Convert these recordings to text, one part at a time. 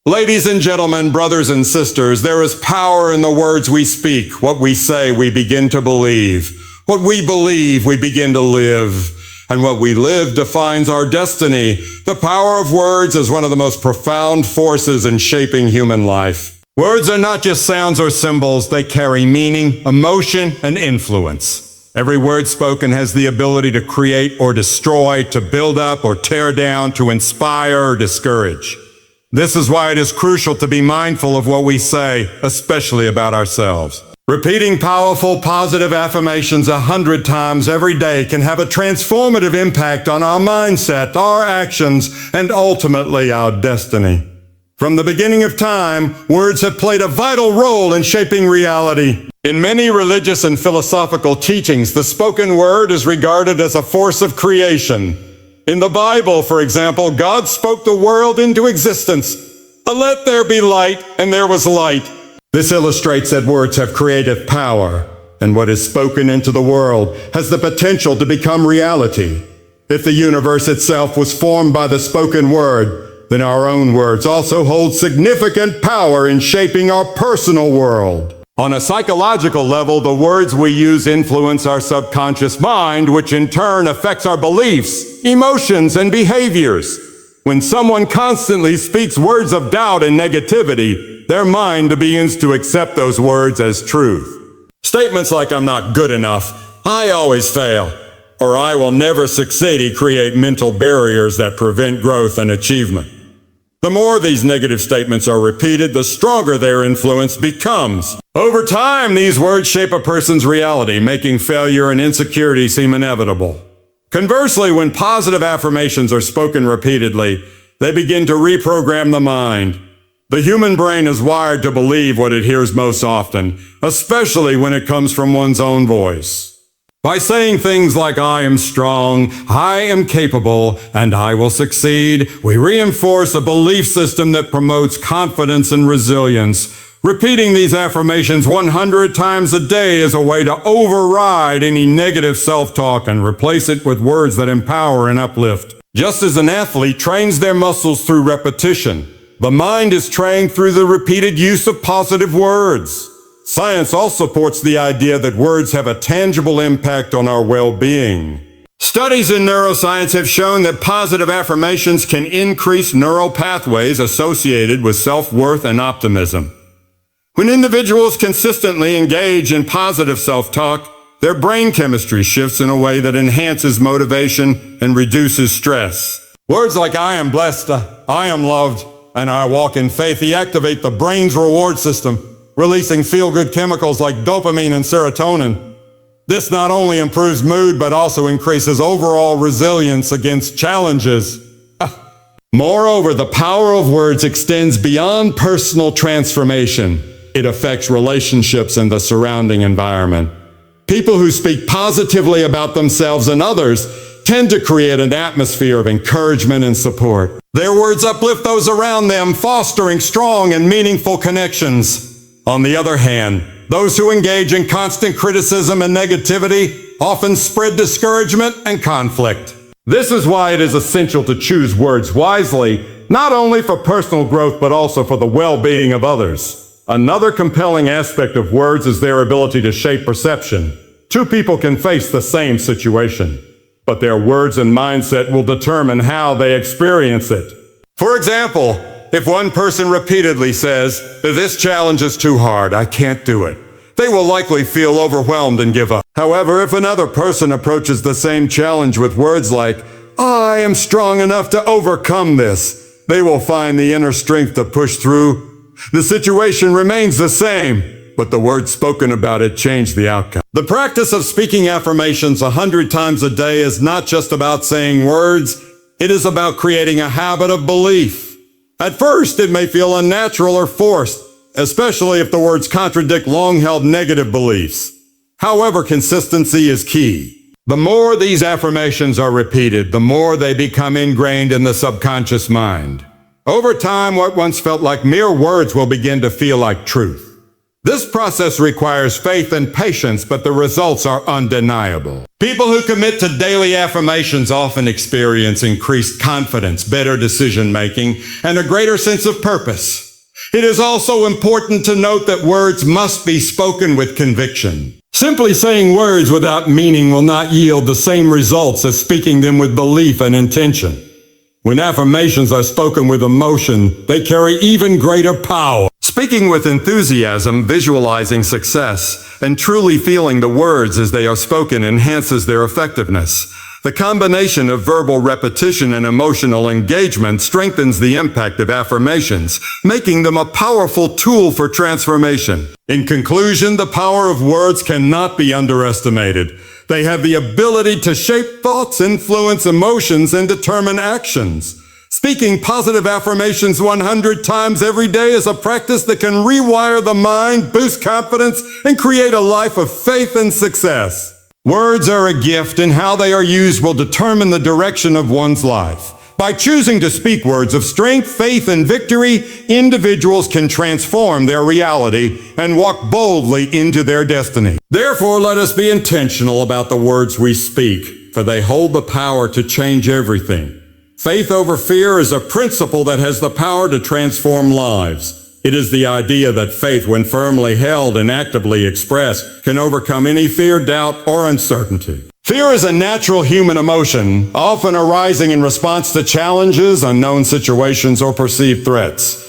Ladies and gentlemen, brothers and sisters, there is power in the words we speak. What we say, we begin to believe. What we believe, we begin to live. And what we live defines our destiny. The power of words is one of the most profound forces in shaping human life. Words are not just sounds or symbols. They carry meaning, emotion, and influence. Every word spoken has the ability to create or destroy, to build up or tear down, to inspire or discourage. This is why it is crucial to be mindful of what we say, especially about ourselves. Repeating powerful, positive affirmations 100 times every day can have a transformative impact on our mindset, our actions, and ultimately our destiny. From the beginning of time, words have played a vital role in shaping reality. In many religious and philosophical teachings, the spoken word is regarded as a force of creation. In the Bible, for example, God spoke the world into existence. Let there be light, and there was light. This illustrates that words have creative power, and what is spoken into the world has the potential to become reality. If the universe itself was formed by the spoken word, then our own words also hold significant power in shaping our personal world. On a psychological level, the words we use influence our subconscious mind, which in turn affects our beliefs, emotions, and behaviors. When someone constantly speaks words of doubt and negativity, their mind begins to accept those words as truth. Statements like "I'm not good enough," "I always fail," or "I will never succeed" create mental barriers that prevent growth and achievement. The more these negative statements are repeated, the stronger their influence becomes. Over time, these words shape a person's reality, making failure and insecurity seem inevitable. Conversely, when positive affirmations are spoken repeatedly, they begin to reprogram the mind. The human brain is wired to believe what it hears most often, especially when it comes from one's own voice. By saying things like "I am strong," "I am capable," and "I will succeed," we reinforce a belief system that promotes confidence and resilience. Repeating these affirmations 100 times a day is a way to override any negative self-talk and replace it with words that empower and uplift. Just as an athlete trains their muscles through repetition, the mind is trained through the repeated use of positive words. Science also supports the idea that words have a tangible impact on our well-being. Studies in neuroscience have shown that positive affirmations can increase neural pathways associated with self-worth and optimism. When individuals consistently engage in positive self-talk, their brain chemistry shifts in a way that enhances motivation and reduces stress. Words like "I am blessed," "I am loved," and "I walk in faith" activate the brain's reward system, releasing feel-good chemicals like dopamine and serotonin. This not only improves mood, but also increases overall resilience against challenges. Moreover, the power of words extends beyond personal transformation. It affects relationships and the surrounding environment. People who speak positively about themselves and others tend to create an atmosphere of encouragement and support. Their words uplift those around them, fostering strong and meaningful connections. On the other hand, those who engage in constant criticism and negativity often spread discouragement and conflict. This is why it is essential to choose words wisely, not only for personal growth but also for the well-being of others. Another compelling aspect of words is their ability to shape perception. Two people can face the same situation, but their words and mindset will determine how they experience it. For example, if one person repeatedly says, "This challenge is too hard, I can't do it," they will likely feel overwhelmed and give up. However, if another person approaches the same challenge with words like, "I am strong enough to overcome this," they will find the inner strength to push through. The situation remains the same, but the words spoken about it change the outcome. The practice of speaking affirmations 100 times a day is not just about saying words, it is about creating a habit of belief. At first, it may feel unnatural or forced, especially if the words contradict long-held negative beliefs. However, consistency is key. The more these affirmations are repeated, the more they become ingrained in the subconscious mind. Over time, what once felt like mere words will begin to feel like truth. This process requires faith and patience, but the results are undeniable. People who commit to daily affirmations often experience increased confidence, better decision-making, and a greater sense of purpose. It is also important to note that words must be spoken with conviction. Simply saying words without meaning will not yield the same results as speaking them with belief and intention. When affirmations are spoken with emotion, they carry even greater power. Speaking with enthusiasm, visualizing success, and truly feeling the words as they are spoken enhances their effectiveness. The combination of verbal repetition and emotional engagement strengthens the impact of affirmations, making them a powerful tool for transformation. In conclusion, the power of words cannot be underestimated. They have the ability to shape thoughts, influence emotions, and determine actions. Speaking positive affirmations 100 times every day is a practice that can rewire the mind, boost confidence, and create a life of faith and success. Words are a gift, and how they are used will determine the direction of one's life. By choosing to speak words of strength, faith, and victory, individuals can transform their reality and walk boldly into their destiny. Therefore, let us be intentional about the words we speak, for they hold the power to change everything. Faith over fear is a principle that has the power to transform lives. It is the idea that faith, when firmly held and actively expressed, can overcome any fear, doubt, or uncertainty. Fear is a natural human emotion, often arising in response to challenges, unknown situations, or perceived threats.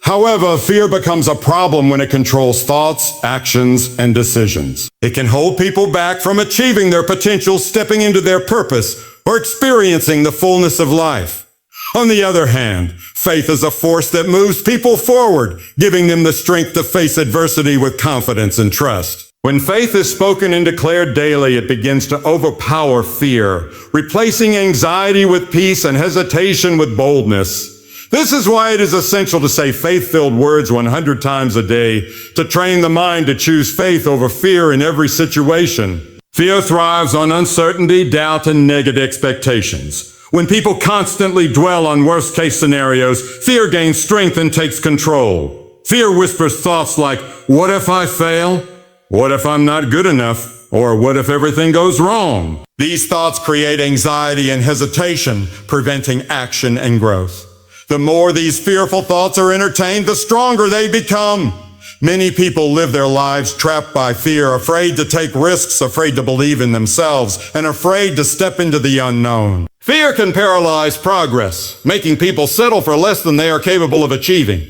However, fear becomes a problem when it controls thoughts, actions, and decisions. It can hold people back from achieving their potential, stepping into their purpose, or experiencing the fullness of life. On the other hand, faith is a force that moves people forward, giving them the strength to face adversity with confidence and trust. When faith is spoken and declared daily, it begins to overpower fear, replacing anxiety with peace and hesitation with boldness. This is why it is essential to say faith-filled words 100 times a day, to train the mind to choose faith over fear in every situation. Fear thrives on uncertainty, doubt, and negative expectations. When people constantly dwell on worst-case scenarios, fear gains strength and takes control. Fear whispers thoughts like, what if I fail? What if I'm not good enough? Or what if everything goes wrong? These thoughts create anxiety and hesitation, preventing action and growth. The more these fearful thoughts are entertained, the stronger they become. Many people live their lives trapped by fear, afraid to take risks, afraid to believe in themselves, and afraid to step into the unknown. Fear can paralyze progress, making people settle for less than they are capable of achieving.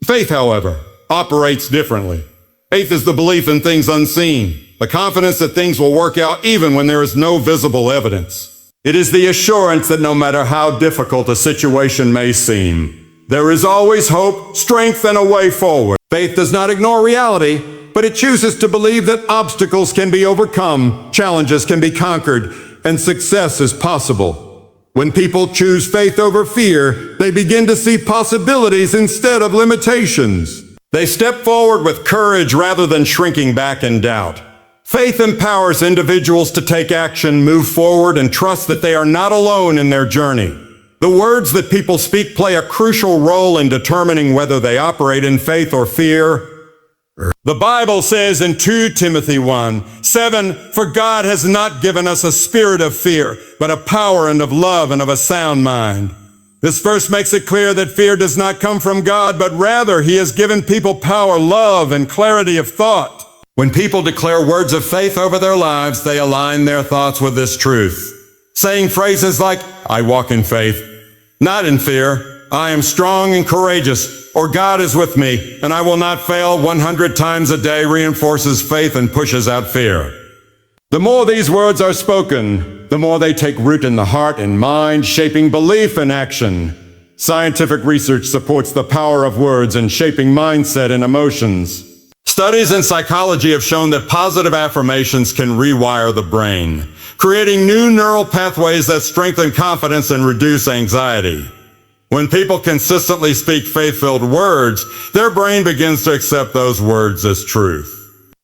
Faith, however, operates differently. Faith is the belief in things unseen, the confidence that things will work out even when there is no visible evidence. It is the assurance that no matter how difficult a situation may seem, there is always hope, strength, and a way forward. Faith does not ignore reality, but it chooses to believe that obstacles can be overcome, challenges can be conquered, and success is possible. When people choose faith over fear, they begin to see possibilities instead of limitations. They step forward with courage rather than shrinking back in doubt. Faith empowers individuals to take action, move forward, and trust that they are not alone in their journey. The words that people speak play a crucial role in determining whether they operate in faith or fear. The Bible says in 2 Timothy 1:7, "For God has not given us a spirit of fear, but of power and of love and of a sound mind." This verse makes it clear that fear does not come from God, but rather He has given people power, love, and clarity of thought. When people declare words of faith over their lives, they align their thoughts with this truth. Saying phrases like, "I walk in faith," not in fear, "I am strong and courageous," or "God is with me, and I will not fail" 100 times a day reinforces faith and pushes out fear. The more these words are spoken, the more they take root in the heart and mind, shaping belief and action. Scientific research supports the power of words in shaping mindset and emotions. Studies in psychology have shown that positive affirmations can rewire the brain, creating new neural pathways that strengthen confidence and reduce anxiety. When people consistently speak faith-filled words, their brain begins to accept those words as truth.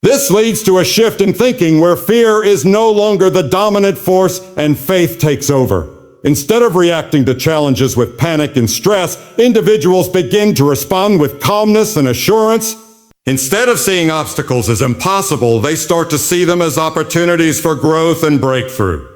This leads to a shift in thinking where fear is no longer the dominant force and faith takes over. Instead of reacting to challenges with panic and stress, individuals begin to respond with calmness and assurance. Instead of seeing obstacles as impossible, they start to see them as opportunities for growth and breakthrough.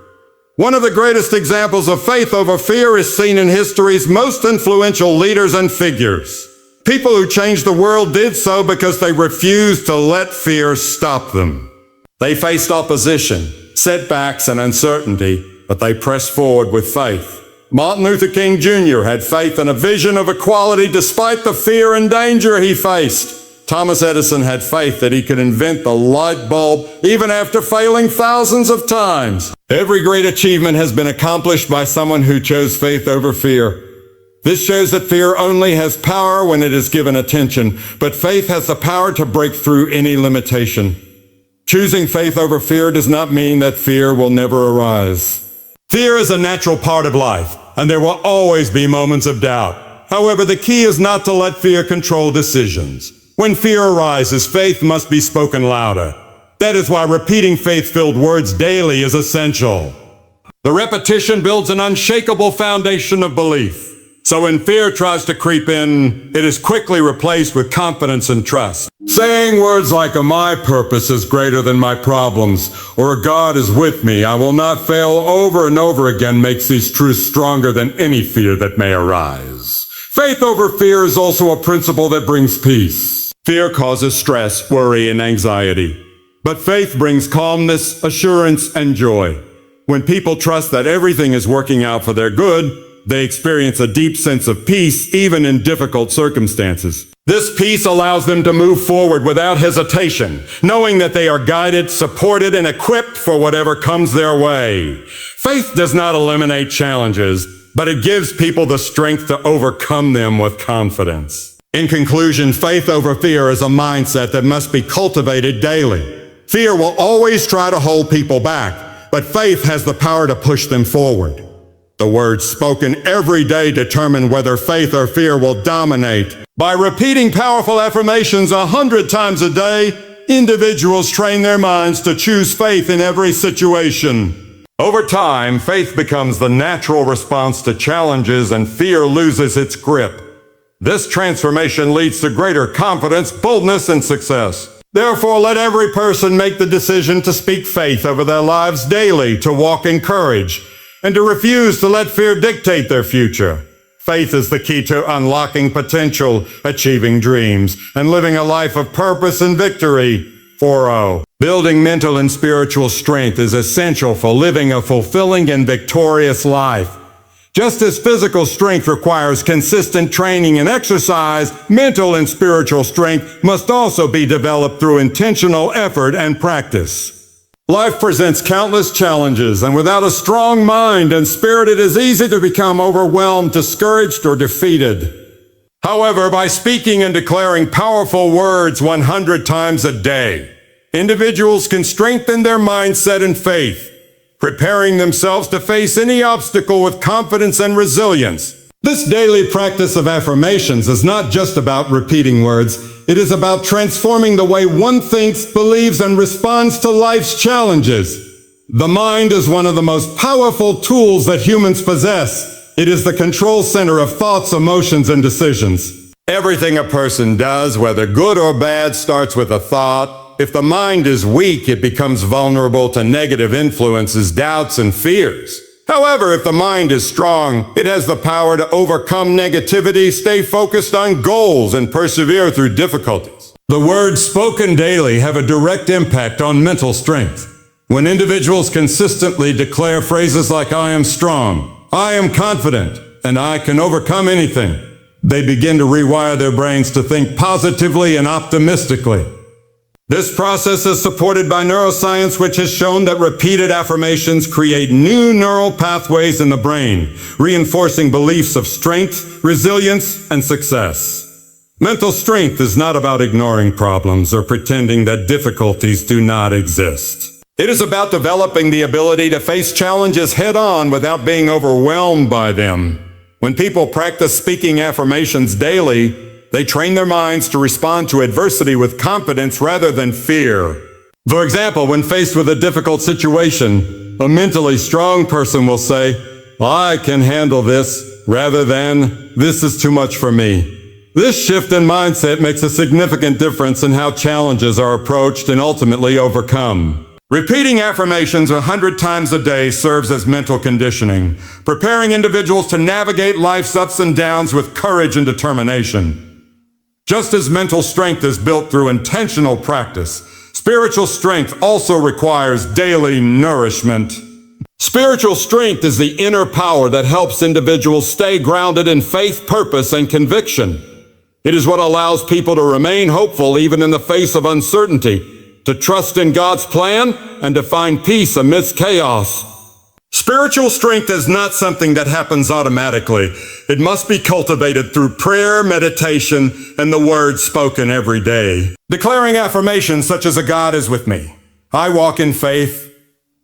One of the greatest examples of faith over fear is seen in history's most influential leaders and figures. People who changed the world did so because they refused to let fear stop them. They faced opposition, setbacks, and uncertainty, but they pressed forward with faith. Martin Luther King Jr. had faith and a vision of equality despite the fear and danger he faced. Thomas Edison had faith that he could invent the light bulb even after failing thousands of times. Every great achievement has been accomplished by someone who chose faith over fear. This shows that fear only has power when it is given attention, but faith has the power to break through any limitation. Choosing faith over fear does not mean that fear will never arise. Fear is a natural part of life, and there will always be moments of doubt. However, the key is not to let fear control decisions. When fear arises, faith must be spoken louder. That is why repeating faith-filled words daily is essential. The repetition builds an unshakable foundation of belief. So when fear tries to creep in, it is quickly replaced with confidence and trust. Saying words like, my purpose is greater than my problems, or God is with me, I will not fail over and over again makes these truths stronger than any fear that may arise. Faith over fear is also a principle that brings peace. Fear causes stress, worry, and anxiety. But faith brings calmness, assurance, and joy. When people trust that everything is working out for their good, they experience a deep sense of peace even in difficult circumstances. This peace allows them to move forward without hesitation, knowing that they are guided, supported, and equipped for whatever comes their way. Faith does not eliminate challenges, but it gives people the strength to overcome them with confidence. In conclusion, faith over fear is a mindset that must be cultivated daily. Fear will always try to hold people back, but faith has the power to push them forward. The words spoken every day determine whether faith or fear will dominate. By repeating powerful affirmations 100 times a day, individuals train their minds to choose faith in every situation. Over time, faith becomes the natural response to challenges and fear loses its grip. This transformation leads to greater confidence, boldness, and success. Therefore, let every person make the decision to speak faith over their lives daily, to walk in courage, and to refuse to let fear dictate their future. Faith is the key to unlocking potential, achieving dreams, and living a life of purpose and victory. 4-0. Building mental and spiritual strength is essential for living a fulfilling and victorious life. Just as physical strength requires consistent training and exercise, mental and spiritual strength must also be developed through intentional effort and practice. Life presents countless challenges, and without a strong mind and spirit, it is easy to become overwhelmed, discouraged, or defeated. However, by speaking and declaring powerful words 100 times a day, individuals can strengthen their mindset and faith, preparing themselves to face any obstacle with confidence and resilience. This daily practice of affirmations is not just about repeating words. It is about transforming the way one thinks, believes, and responds to life's challenges. The mind is one of the most powerful tools that humans possess. It is the control center of thoughts, emotions, and decisions. Everything a person does, whether good or bad, starts with a thought. If the mind is weak, it becomes vulnerable to negative influences, doubts, and fears. However, if the mind is strong, it has the power to overcome negativity, stay focused on goals, and persevere through difficulties. The words spoken daily have a direct impact on mental strength. When individuals consistently declare phrases like, I am strong, I am confident, and I can overcome anything, they begin to rewire their brains to think positively and optimistically. This process is supported by neuroscience, which has shown that repeated affirmations create new neural pathways in the brain, reinforcing beliefs of strength, resilience, and success. Mental strength is not about ignoring problems or pretending that difficulties do not exist. It is about developing the ability to face challenges head-on without being overwhelmed by them. When people practice speaking affirmations daily, they train their minds to respond to adversity with confidence rather than fear. For example, when faced with a difficult situation, a mentally strong person will say, I can handle this, rather than, this is too much for me. This shift in mindset makes a significant difference in how challenges are approached and ultimately overcome. Repeating affirmations 100 times a day serves as mental conditioning, preparing individuals to navigate life's ups and downs with courage and determination. Just as mental strength is built through intentional practice, spiritual strength also requires daily nourishment. Spiritual strength is the inner power that helps individuals stay grounded in faith, purpose, and conviction. It is what allows people to remain hopeful even in the face of uncertainty, to trust in God's plan, and to find peace amidst chaos. Spiritual strength is not something that happens automatically. It must be cultivated through prayer, meditation, and the words spoken every day. Declaring affirmations such as God is with me. I walk in faith,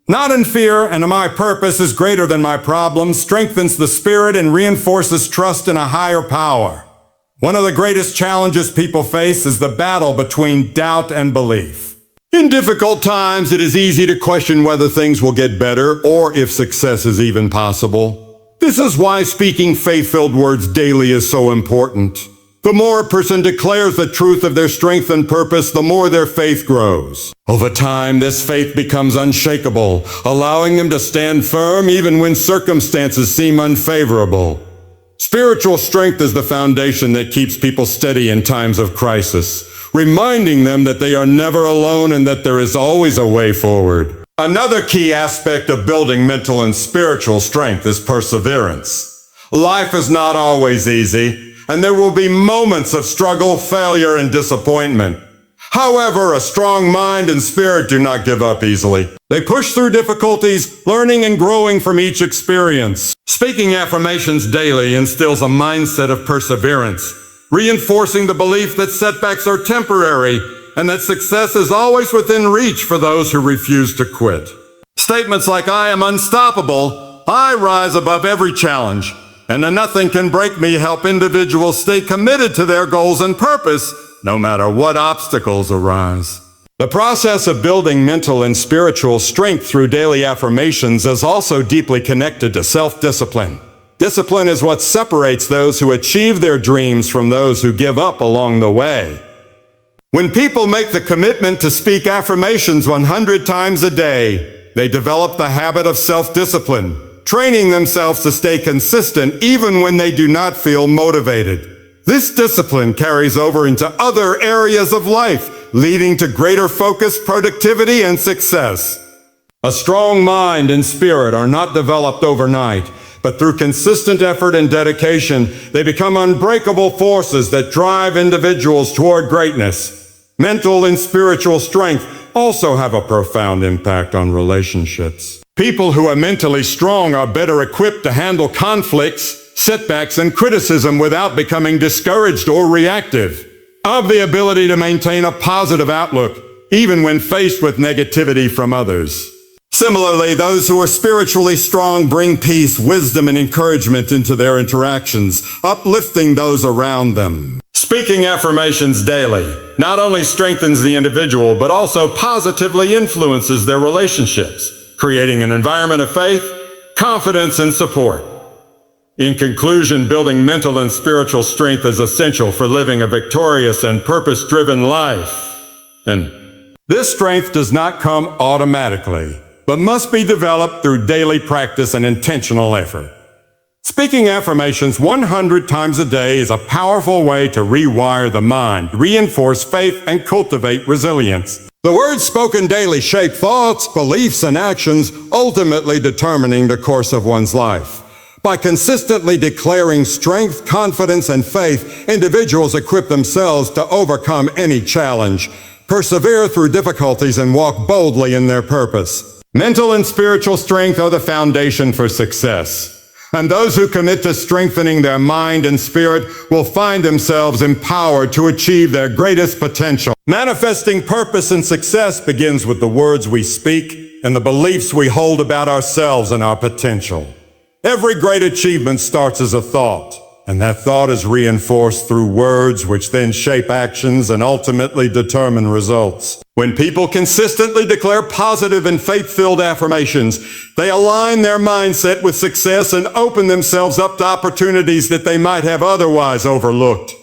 not in fear, and my purpose is greater than my problems, strengthens the spirit and reinforces trust in a higher power. One of the greatest challenges people face is the battle between doubt and belief. In difficult times, it is easy to question whether things will get better or if success is even possible. This is why speaking faith-filled words daily is so important. The more a person declares the truth of their strength and purpose, the more their faith grows. Over time, this faith becomes unshakable, allowing them to stand firm even when circumstances seem unfavorable. Spiritual strength is the foundation that keeps people steady in times of crisis, reminding them that they are never alone and that there is always a way forward. Another key aspect of building mental and spiritual strength is perseverance. Life is not always easy, and there will be moments of struggle, failure, and disappointment. However, a strong mind and spirit do not give up easily. They push through difficulties, learning and growing from each experience. Speaking affirmations daily instills a mindset of perseverance, reinforcing the belief that setbacks are temporary and that success is always within reach for those who refuse to quit. Statements like, I am unstoppable, I rise above every challenge, and nothing can break me help individuals stay committed to their goals and purpose, no matter what obstacles arise. The process of building mental and spiritual strength through daily affirmations is also deeply connected to self-discipline. Discipline is what separates those who achieve their dreams from those who give up along the way. When people make the commitment to speak affirmations 100 times a day, they develop the habit of self-discipline, training themselves to stay consistent even when they do not feel motivated. This discipline carries over into other areas of life, leading to greater focus, productivity, and success. A strong mind and spirit are not developed overnight, but through consistent effort and dedication, they become unbreakable forces that drive individuals toward greatness. Mental and spiritual strength also have a profound impact on relationships. People who are mentally strong are better equipped to handle conflicts, setbacks, and criticism without becoming discouraged or reactive. Have the ability to maintain a positive outlook, even when faced with negativity from others. Similarly, those who are spiritually strong bring peace, wisdom, and encouragement into their interactions, uplifting those around them. Speaking affirmations daily not only strengthens the individual, but also positively influences their relationships, creating an environment of faith, confidence, and support. In conclusion, building mental and spiritual strength is essential for living a victorious and purpose-driven life. And this strength does not come automatically, but must be developed through daily practice and intentional effort. Speaking affirmations 100 times a day is a powerful way to rewire the mind, reinforce faith, and cultivate resilience. The words spoken daily shape thoughts, beliefs, and actions, ultimately determining the course of one's life. By consistently declaring strength, confidence, and faith, individuals equip themselves to overcome any challenge, persevere through difficulties, and walk boldly in their purpose. Mental and spiritual strength are the foundation for success. And those who commit to strengthening their mind and spirit will find themselves empowered to achieve their greatest potential. Manifesting purpose and success begins with the words we speak and the beliefs we hold about ourselves and our potential. Every great achievement starts as a thought, and that thought is reinforced through words which then shape actions and ultimately determine results. When people consistently declare positive and faith-filled affirmations, they align their mindset with success and open themselves up to opportunities that they might have otherwise overlooked.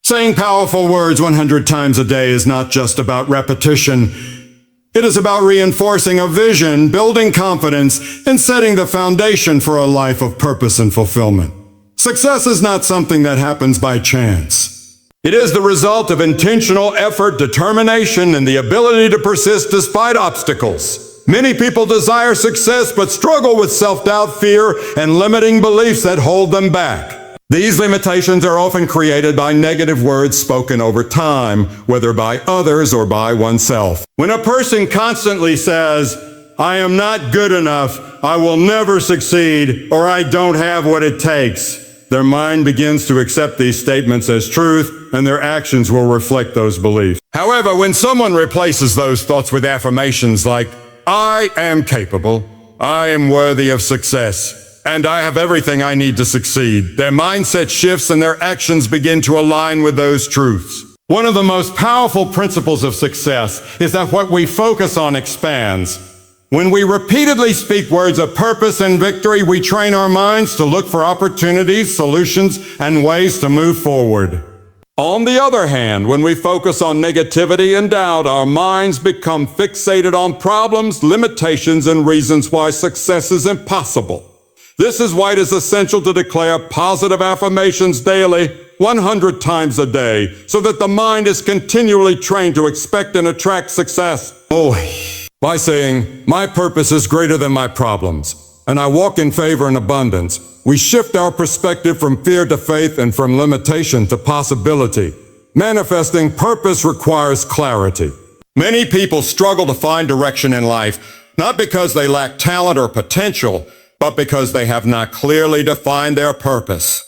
Saying powerful words 100 times a day is not just about repetition. It is about reinforcing a vision, building confidence, and setting the foundation for a life of purpose and fulfillment. Success is not something that happens by chance. It is the result of intentional effort, determination, and the ability to persist despite obstacles. Many people desire success but struggle with self-doubt, fear, and limiting beliefs that hold them back. These limitations are often created by negative words spoken over time, whether by others or by oneself. When a person constantly says, "I am not good enough, I will never succeed, or I don't have what it takes," their mind begins to accept these statements as truth, and their actions will reflect those beliefs. However, when someone replaces those thoughts with affirmations like, "I am capable, I am worthy of success, and I have everything I need to succeed," their mindset shifts and their actions begin to align with those truths. One of the most powerful principles of success is that what we focus on expands. When we repeatedly speak words of purpose and victory, we train our minds to look for opportunities, solutions, and ways to move forward. On the other hand, when we focus on negativity and doubt, our minds become fixated on problems, limitations, and reasons why success is impossible. This is why it is essential to declare positive affirmations daily, 100 times a day, so that the mind is continually trained to expect and attract success. By saying, "My purpose is greater than my problems, and I walk in favor and abundance," we shift our perspective from fear to faith and from limitation to possibility. Manifesting purpose requires clarity. Many people struggle to find direction in life, not because they lack talent or potential, but because they have not clearly defined their purpose.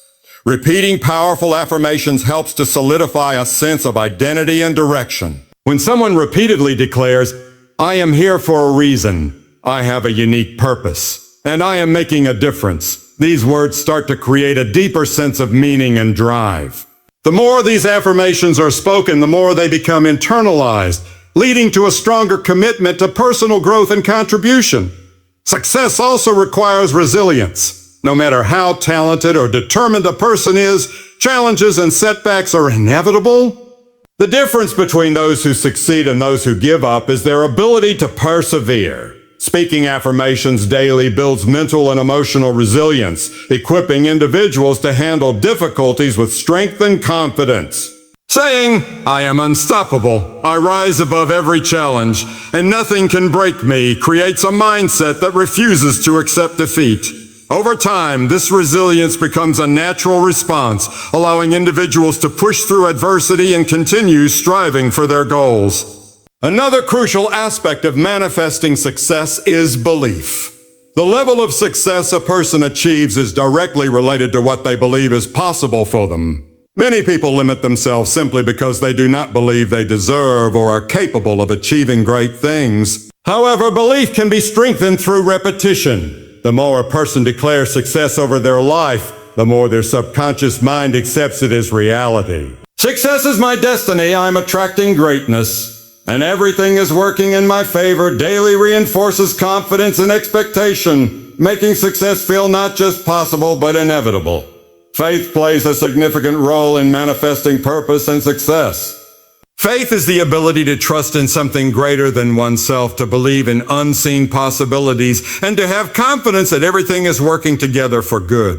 Repeating powerful affirmations helps to solidify a sense of identity and direction. When someone repeatedly declares, "I am here for a reason, I have a unique purpose, and I am making a difference," these words start to create a deeper sense of meaning and drive. The more these affirmations are spoken, the more they become internalized, leading to a stronger commitment to personal growth and contribution. Success also requires resilience. No matter how talented or determined a person is, challenges and setbacks are inevitable. The difference between those who succeed and those who give up is their ability to persevere. Speaking affirmations daily builds mental and emotional resilience, equipping individuals to handle difficulties with strength and confidence. Saying, "I am unstoppable, I rise above every challenge, and nothing can break me," creates a mindset that refuses to accept defeat. Over time, this resilience becomes a natural response, allowing individuals to push through adversity and continue striving for their goals. Another crucial aspect of manifesting success is belief. The level of success a person achieves is directly related to what they believe is possible for them. Many people limit themselves simply because they do not believe they deserve or are capable of achieving great things. However, belief can be strengthened through repetition. The more a person declares success over their life, the more their subconscious mind accepts it as reality. Success is my destiny, I'm attracting greatness, and everything is working in my favor daily reinforces confidence and expectation, making success feel not just possible but inevitable. Faith plays a significant role in manifesting purpose and success. Faith is the ability to trust in something greater than oneself, to believe in unseen possibilities, and to have confidence that everything is working together for good.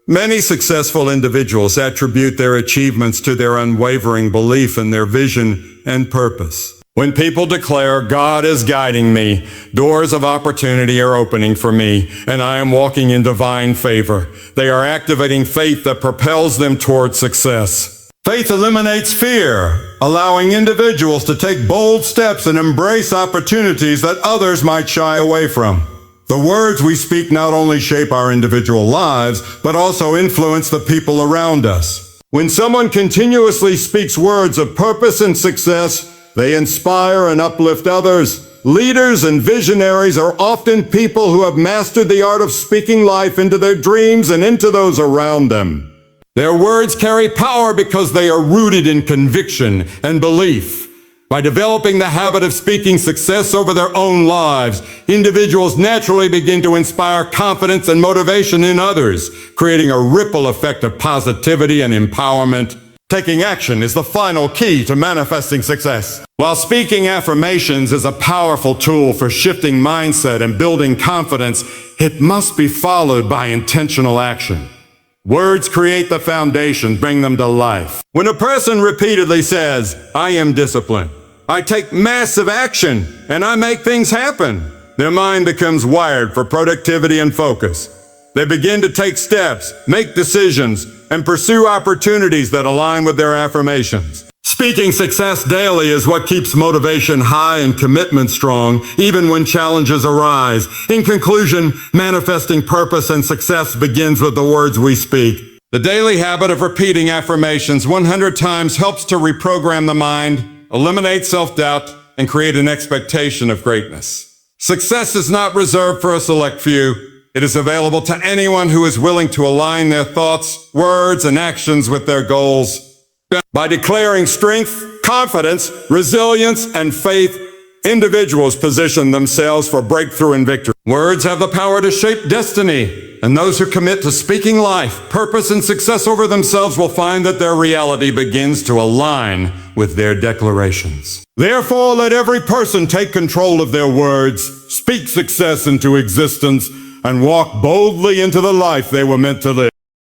Many successful individuals attribute their achievements to their unwavering belief in their vision and purpose. When people declare, "God is guiding me, doors of opportunity are opening for me, and I am walking in divine favor," they are activating faith that propels them toward success. Faith eliminates fear, allowing individuals to take bold steps and embrace opportunities that others might shy away from. The words we speak not only shape our individual lives, but also influence the people around us. When someone continuously speaks words of purpose and success, they inspire and uplift others. Leaders and visionaries are often people who have mastered the art of speaking life into their dreams and into those around them. Their words carry power because they are rooted in conviction and belief. By developing the habit of speaking success over their own lives, individuals naturally begin to inspire confidence and motivation in others, creating a ripple effect of positivity and empowerment. Taking action is the final key to manifesting success. While speaking affirmations is a powerful tool for shifting mindset and building confidence, it must be followed by intentional action. Words create the foundation, bring them to life. When a person repeatedly says, "I am disciplined," "I take massive action," and "I make things happen," their mind becomes wired for productivity and focus. They begin to take steps, make decisions, and pursue opportunities that align with their affirmations. Speaking success daily is what keeps motivation high and commitment strong, even when challenges arise. In conclusion, manifesting purpose and success begins with the words we speak. The daily habit of repeating affirmations 100 times helps to reprogram the mind, eliminate self-doubt, and create an expectation of greatness. Success is not reserved for a select few. It is available to anyone who is willing to align their thoughts, words, and actions with their goals. By declaring strength, confidence, resilience, and faith, individuals position themselves for breakthrough and victory. Words have the power to shape destiny, and those who commit to speaking life, purpose, and success over themselves will find that their reality begins to align with their declarations. Therefore, let every person take control of their words, speak success into existence, and walk boldly into the life they were meant to live.